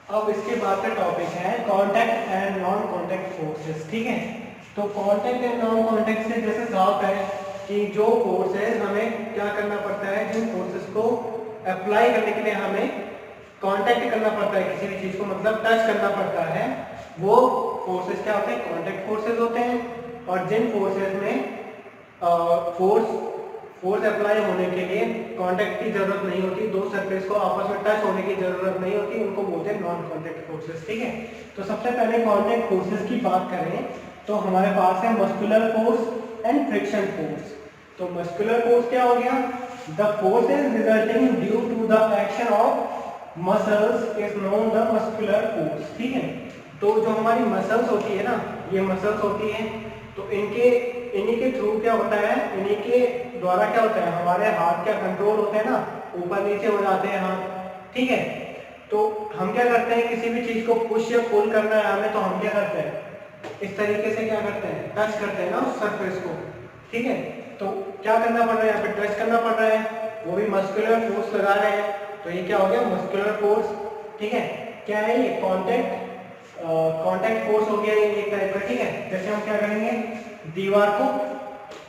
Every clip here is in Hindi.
अब इसके बाद का टॉपिक है contact and non contact forces. ठीक है, तो कांटेक्ट एंड नॉन कांटेक्ट से जैसे साफ है कि जो फोर्स है हमें क्या करना पड़ता है, जिन फोर्सेस को अप्लाई करने के लिए हमें कांटेक्ट करना पड़ता है, किसी भी चीज को मतलब टच करना पड़ता है, वो फोर्सेस क्या होते हैं, कांटेक्ट फोर्सेस होते हैं। और जिन फोर्सेस में फोर्स अप्लाई होने के लिए कांटेक्ट की जरूरत नहीं होती, दो सरफेस को आपस में टच होने की जरूरत नहीं होती, उनको बोलते हैं नॉन कांटेक्ट फोर्सेस। ठीक है, तो सबसे पहले कांटेक्ट फोर्सेस की बात करें तो हमारे पास है muscular force and friction force. तो मस्कुलर फोर्स क्या हो गया, the force is resulting due to the action of muscles is known the muscular force. ठीक है, तो जो हमारी मसल्स होती है ना, ये मसल्स होती हैं, तो इन्हीं के थ्रू क्या होता है, इन्हीं के द्वारा क्या होता है, हमारे हाथ क्या कंट्रोल होते हैं ना, ऊपर नीचे हो जाते हैं हाथ। ठीक है, तो हम क्या करते हैं, किसी भी चीज को पुश या पुल करना है हमें, तो हम क्या करते हैं, इस तरीके से क्या करते हैं, टच करते हैं ना उस सरफेस को। ठीक है, तो क्या करना पड़ रहा है, यहाँ पे टच करना पड़ रहा है, वो भी मस्कुलर फोर्स लगा रहे हैं, तो ये क्या हो गया, मस्कुलर फोर्स। ठीक है, क्या है ये, कांटेक्ट फोर्स हो गया ये एक टाइप का। ठीक है, जैसे हम क्या करेंगे, दीवार को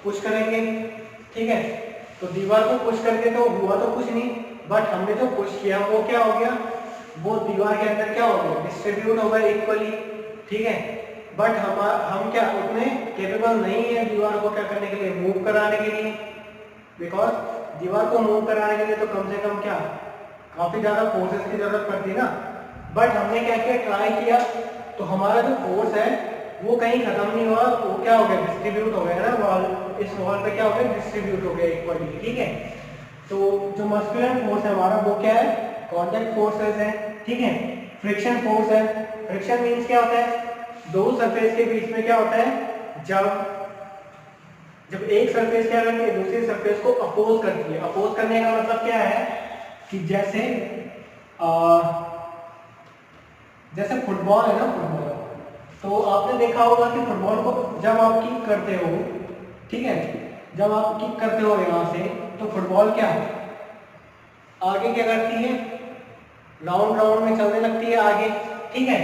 पुश करेंगे। ठीक है, तो दीवार को पुश करके तो हुआ तो कुछ नहीं, बट हमने जो पुश किया वो क्या हो गया, वो दीवार के अंदर क्या हो गया, डिस्ट्रीब्यूट हो गया इक्वली। ठीक है, बट हम क्या उतने केपेबल नहीं है दीवार को क्या करने के लिए, मूव कराने के लिए, बिकॉज दीवार को मूव कराने के लिए तो कम से कम क्या, काफी ज्यादा फोर्सेस की जरूरत पड़ती ना। बट हमने क्या किया, ट्राई किया, तो हमारा जो फोर्स है वो कहीं खत्म नहीं हुआ, वो क्या हो गया, डिस्ट्रीब्यूट हो गया ना वॉल, इस वॉल पे क्या हो गया, डिस्ट्रीब्यूट हो गया इक्वली। ठीक है, तो जो मस्कुलर फोर्स है हमारा वो क्या है, कांटेक्ट फोर्सेस है। ठीक है, फ्रिक्शन फोर्स है। फ्रिक्शन मींस क्या होता है, दो सरफेस के बीच में क्या होता है, जब एक सरफेस क्या करती है, दूसरी सरफेस को अपोज करती है। अपोज करने का मतलब क्या है कि जैसे फुटबॉल है ना, फुटबॉल, तो आपने देखा होगा कि फुटबॉल को जब आप किक करते हो, ठीक है, जब आप किक करते हो यहां से, तो फुटबॉल क्या है, आगे क्या करती है, राउंड राउंड में चलने लगती है आगे। ठीक है,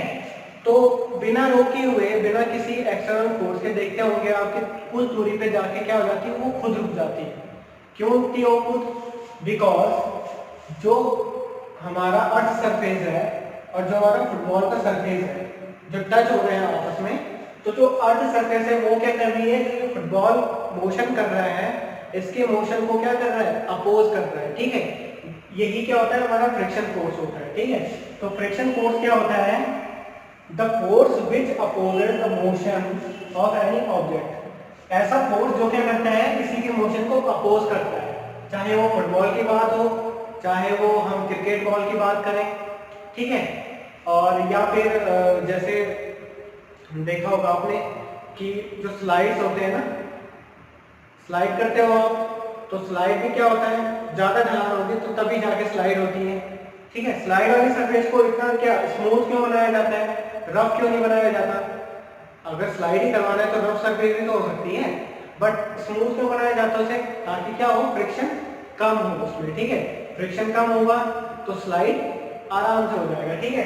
तो बिना रोके हुए, बिना किसी एक्सटर्नल फोर्स के, देखते होंगे आपके कुछ दूरी पे जाके क्या हो जाती है, वो खुद रुक जाती है। क्यों रुकती है वो खुद, बिकॉज जो हमारा अर्थ सरफेस है और जो हमारा फुटबॉल का सरफेस है, जो टच हो रहे हैं आपस में, तो जो अर्थ सरफेस है वो क्या कर रही है, जो फुटबॉल मोशन कर रहा है, इसके मोशन को क्या कर रहा है, अपोज कर रहा है। ठीक है, यही क्या होता है, हमारा फ्रिक्शन फोर्स होता है। ठीक है, तो फ्रिक्शन फोर्स क्या होता है, the force which opposes the motion of any object. ऐसा फोर्स जो क्या करता है, किसी के मोशन को अपोज करता है, चाहे वो फुटबॉल की बात हो, चाहे वो हम क्रिकेट बॉल की बात करें। ठीक है, और या फिर जैसे देखा होगा आपने कि जो स्लाइड्स होते हैं ना, स्लाइड करते हो आप, तो स्लाइड भी क्या होता है, ज्यादा ढलान होगी तो तभी जाके स्लाइड होती है। ठीक है, स्लाइड वाली सरफेस को इतना क्या स्मूथ क्यों बनाया जाता है, रफ क्यों नहीं बनाया जाता, अगर स्लाइड ही करवाना है तो रफ सरफेस भी तो हो सकती है, बट स्मूथ क्यों बनाया जाता है उसे, ताकि क्या हो, फ्रिक्शन कम हो उसमें। ठीक है, फ्रिक्शन कम होगा तो स्लाइड आराम से हो जाएगा। ठीक है,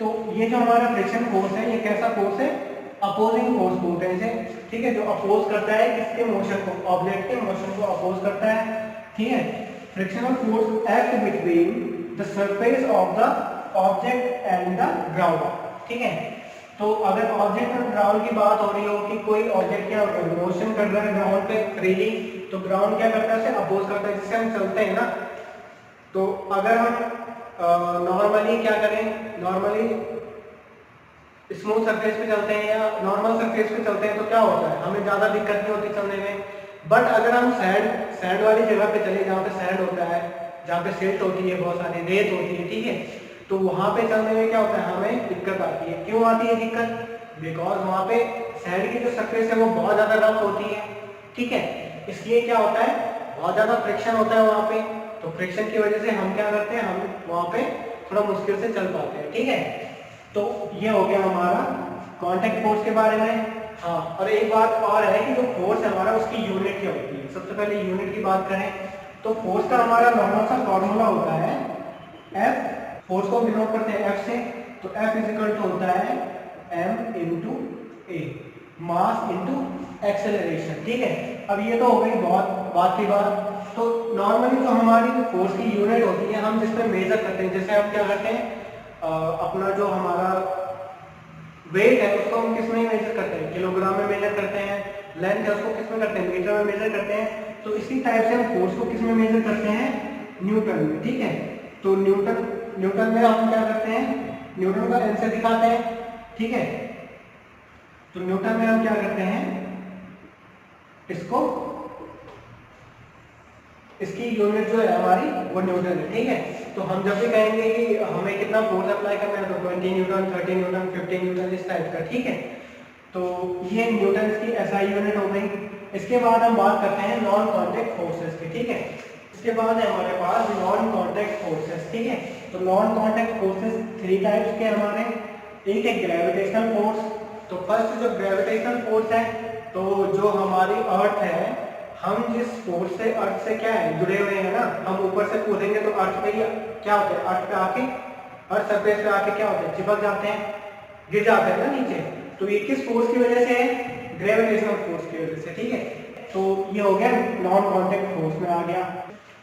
तो ये जो हमारा फ्रिक्शन फोर्स है, ये कैसा फोर्स है, अपोजिंग फोर्स बोलते हैं इसे। ठीक है, जो अपोज करता है किसके मोशन को, ऑब्जेक्ट के मोशन को अपोज करता है। ठीक है, frictional force act between the surface of the object and the ground. ठीक है, तो अगर ऑब्जेक्ट और ग्राउंड की बात हो रही हो कि कोई ऑब्जेक्ट क्या होता है, मोशन कर रहा है ग्राउंड पे फ्रीली, तो ग्राउंड क्या करता है, उसे अपोज करता है, जिससे हम चलते हैं ना। तो अगर हम नॉर्मली क्या करें, नॉर्मली स्मूथ सरफेस पे चलते हैं या नॉर्मल सरफेस पे चलते हैं, तो क्या होता है, हमें ज्यादा दिक्कत नहीं होती चलने में। बट अगर हम सैंड वाली जगह पे चले, जहाँ पे सैंड होता है, जहाँ पे सिल्ट होती है, बहुत सारी रेत होती है, ठीक है, तो वहां पे चलने में क्या होता है, हमें दिक्कत आती है। क्यों आती है दिक्कत, बिकॉज वहां पे सैंड की जो सरफेस है वो बहुत ज्यादा रफ होती है। ठीक है, इसलिए क्या होता है, बहुत ज्यादा फ्रिक्शन होता है वहां पे, तो फ्रिक्शन की वजह से हम क्या करते हैं, हम वहां पे थोड़ा मुश्किल से चल पाते हैं। ठीक है, तो ये हो गया हमारा कांटेक्ट फोर्स के बारे में। हाँ, और एक बात और है कि जो फोर्स है हमारा, उसकी यूनिट क्या होती है। सबसे पहले यूनिट की बात करें तो फोर्स का हमारा नॉर्मल सा फॉर्मूला होता है F, फोर्स को डिनोट करते हैं F से, तो F इजिकल टू होता है m इंटू ए, मास इंटू एक्सेलरेशन। ठीक है, अब ये तो हो गई बहुत बात की बात। तो नॉर्मली तो हमारी फोर्स की यूनिट होती है, हम जिस पे मेजर करते हैं, जैसे हम क्या करते हैं अपना जो हमारा वेट है उसको हम किस में मेजर करते हैं, किलोग्राम में मेजर करते हैं। लेंथ है उसको किस में करते हैं, मीटर में मेजर करते हैं। तो इसी टाइप से हम फोर्स को किस में मेजर करते हैं, न्यूटन में। ठीक है, तो न्यूटन में हम क्या करते हैं, न्यूटन का एन से दिखाते हैं। ठीक है, तो न्यूटन में हम क्या करते हैं, इसको इसकी यूनिट जो है हमारी वो न्यूटन है। ठीक है, तो हम जब भी कहेंगे कि हमें कितना फोर्स अप्लाई करना है तो 20 न्यूटन, 30 न्यूटन, 15 न्यूटन इस टाइप का। ठीक है, तो ये न्यूटन की एसआई यूनिट हो गई। इसके बाद हम बात करते हैं नॉन कॉन्टैक्ट फोर्सेस की। ठीक है, इसके बाद है हमारे पास नॉन कॉन्टैक्ट फोर्सेस। ठीक है, तो नॉन कॉन्टैक्ट फोर्सेस 3 टाइप्स के हमारे। एक है ग्रेविटेशनल फोर्स। तो फर्स्ट जो ग्रेविटेशनल फोर्स है, तो जो हमारी अर्थ है, हम जिस फोर्स से अर्थ से क्या है जुड़े हुए हैं ना, हम ऊपर से कूदेंगे तो अर्थ पे क्या होता है, अर्थ पे आके, अर्थ सरफेस पे आके क्या होता है, चिपक जाते हैं, गिर जाते हैं ना नीचे। तो ये किस फोर्स की वजह से है, ग्रेविटेशनल फोर्स की वजह से। ठीक है, तो ये हो गया नॉन कॉन्टैक्ट फोर्स में आ गया।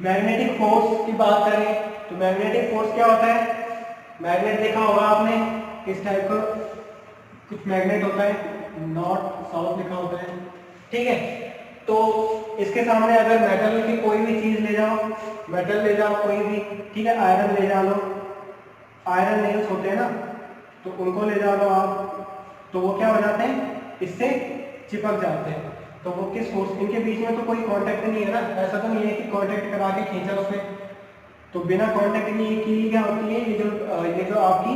मैग्नेटिक फोर्स की बात करें तो मैग्नेटिक फोर्स क्या होता है, मैग्नेट देखा होगा आपने, किस टाइप का कुछ मैग्नेट होता है, नॉर्थ साउथ लिखा होता है। ठीक है, तो इसके सामने अगर मेटल की कोई भी चीज ले जाओ, मेटल ले जाओ कोई भी, ठीक है, आयरन ले जा लो, आयरन नेल्स होते हैं ना, तो उनको ले जा लो आप, तो वो क्या हो जाते हैं, इससे चिपक जाते हैं। तो वो किस फोर्स, इनके बीच में तो कोई कांटेक्ट नहीं है ना, ऐसा तो नहीं है कि कांटेक्ट करा के खींचा उसने, तो बिना कांटेक्ट की क्या होती है, ये जो आपकी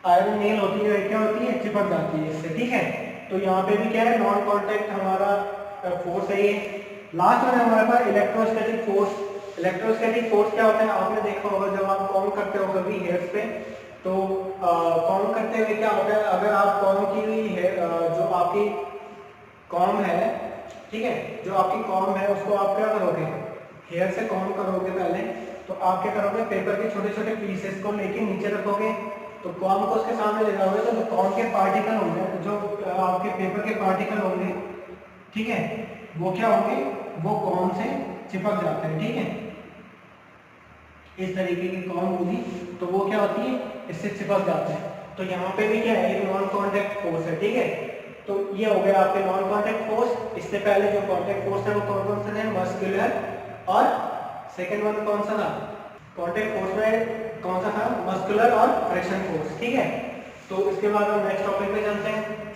आयरन नेल होती है क्या होती है, चिपक जाती है इससे। ठीक है, तो यहाँ पे भी क्या है, नॉन कांटेक्ट हमारा फोर्स है ये। लास्ट में हमारे पास इलेक्ट्रोस्टैटिक फोर्स। इलेक्ट्रोस्टैटिक फोर्स क्या होता है, आपने देखा होगा जब आप काउंट करते हो कभी हेयर्स पे, तो काउंट करते हुए क्या होता है, अगर आप काउंट की हुई है जो आपकी कॉम है, ठीक है, जो आपकी कॉम है उसको आप क्या करोगे, हेयर से काउंट करोगे पहले, तो आप क्या करोगे, पेपर के छोटे छोटे पीसेस को लेके नीचे रखोगे, तो कॉम को उसके सामने ले जाओगे, तो जो कॉम के पार्टिकल होंगे, जो आपके पेपर के पार्टिकल होंगे, ठीक है, वो क्या होंगे, वो कॉम से चिपक जाते हैं। ठीक है, इस तरीके की कॉम होगी तो वो क्या होती है, इससे चिपक जाते हैं। तो यहाँ पे भी क्या है, एक नॉन कॉन्टैक्ट फोर्स है। ठीक है, तो ये हो गया आपके नॉन कॉन्टैक्ट फोर्स। इससे पहले जो कॉन्टैक्ट फोर्स है वो कौन कौन से थे, मस्कुलर, और सेकेंड वन कौन सा था, कॉन्टैक्ट फोर्स में कौन सा था, मस्कुलर और फ्रिक्शन फोर्स। ठीक है, तो इसके बाद हम नेक्स्ट टॉपिक पे चलते हैं।